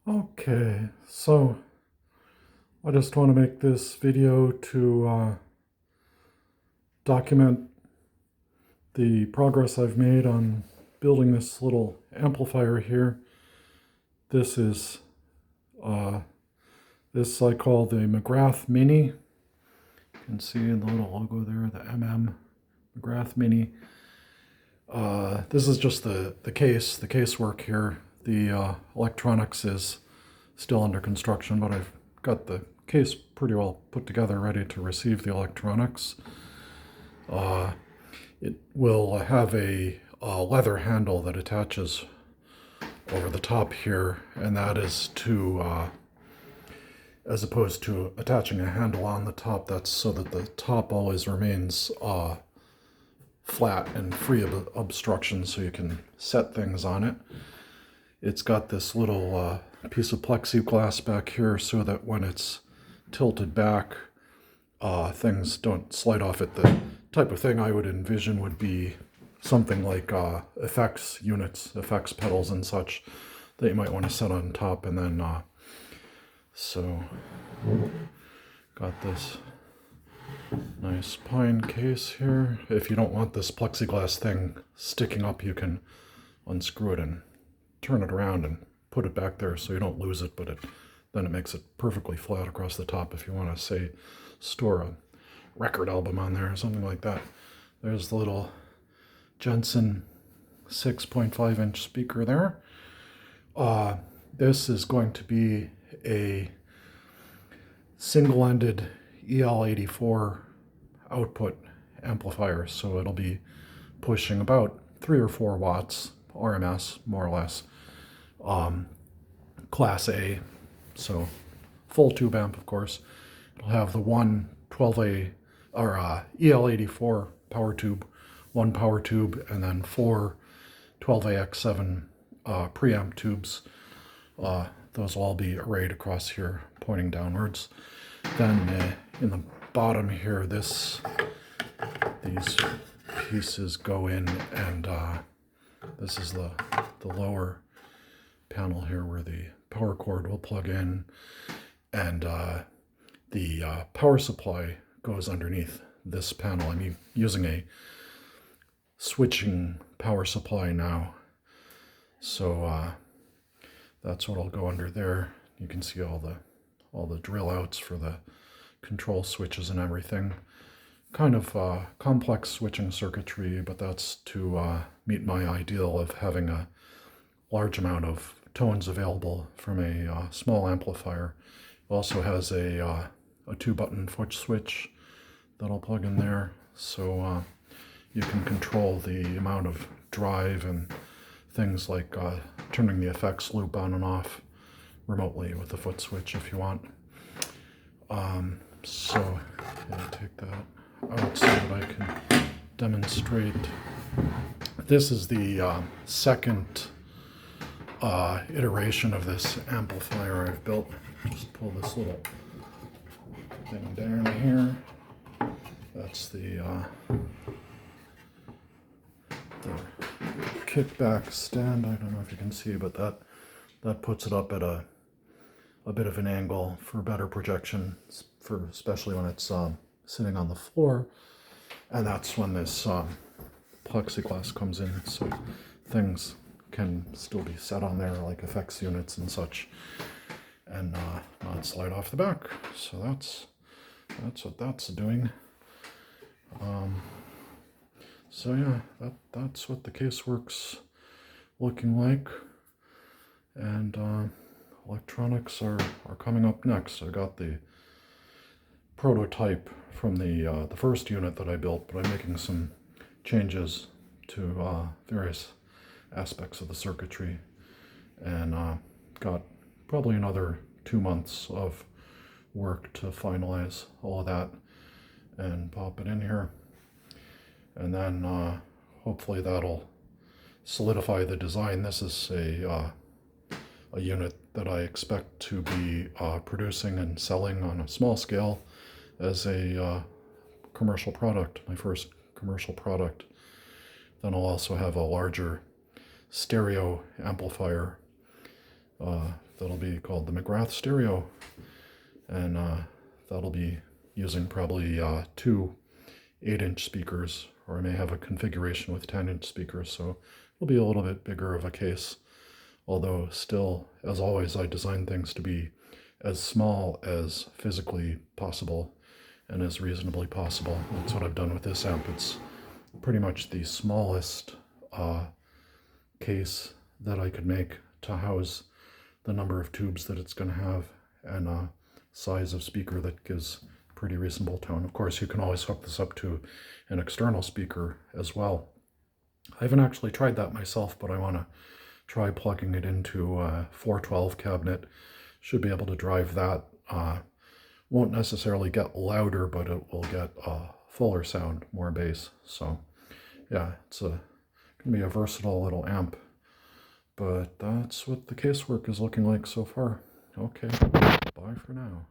Okay, so I just want to make this video to document the progress I've made on building this little amplifier here. This is this I call the McGrath Mini. You can see the little logo there, the MGrath Mini. This is just the casework here. The electronics is still under construction, but I've got the case pretty well put together, ready to receive the electronics. It will have a leather handle that attaches over the top here, and that is to, as opposed to attaching a handle on the top, that's so that the top always remains flat and free of obstruction so you can set things on it. It's got this little piece of plexiglass back here so that when it's tilted back, things don't slide off it. The type of thing I would envision would be something like effects units, effects pedals and such that you might want to set on top. And then, so got this nice pine case here. If you don't want this plexiglass thing sticking up, you can unscrew it and turn it around and put it back there so you don't lose it, but then it makes it perfectly flat across the top if you want to, say, store a record album on there or something like that. There's the little Jensen 6.5-inch speaker there. This is going to be a single-ended EL84 output amplifier, so it'll be pushing about 3 or 4 watts RMS, more or less. Class A, so full tube amp, of course. It'll have the one 12A or EL84 power tube, one power tube, and then 4 12AX7 preamp tubes. Those will all be arrayed across here, pointing downwards. Then in the bottom here, these pieces go in, and this is the lower panel here where the power cord will plug in, and the power supply goes underneath this panel. I'm using a switching power supply now, so that's what'll go under there. You can see all the drill outs for the control switches and everything. Kind of complex switching circuitry, but that's to meet my ideal of having a large amount of tones available from a small amplifier. It also has a 2-button foot switch that'll plug in there, so you can control the amount of drive and things like turning the effects loop on and off remotely with the foot switch if you want. So I'll take that out so that I can demonstrate. This is the second iteration of this amplifier I've built. Just pull this little thing down here. That's the kickback stand. I don't know if you can see, but that puts it up at a bit of an angle for better projection, for especially when it's sitting on the floor. And that's when this plexiglass comes in, so things can still be set on there, like effects units and such, and not slide off the back. So that's what that's doing. So yeah, that's what the casework's looking like, and electronics are coming up next. I got the prototype from the first unit that I built, but I'm making some changes to various aspects of the circuitry, and got probably another 2 months of work to finalize all of that and pop it in here, and then hopefully that'll solidify the design. This is a unit that I expect to be producing and selling on a small scale as a commercial product, my first commercial product. Then I'll also have a larger stereo amplifier that'll be called the McGrath Stereo, and that'll be using probably two 8-inch speakers, or I may have a configuration with 10-inch speakers, so it'll be a little bit bigger of a case. Although still, as always, I design things to be as small as physically possible and as reasonably possible. That's what I've done with this amp. It's pretty much the smallest case that I could make to house the number of tubes that it's going to have, and a size of speaker that gives pretty reasonable tone. Of course, you can always hook this up to an external speaker as well. I haven't actually tried that myself, but I want to try plugging it into a 412 cabinet. Should be able to drive that. Won't necessarily get louder, but it will get a fuller sound, more bass. So yeah, it's going to be a versatile little amp. But that's what the casework is looking like so far. Okay, bye for now.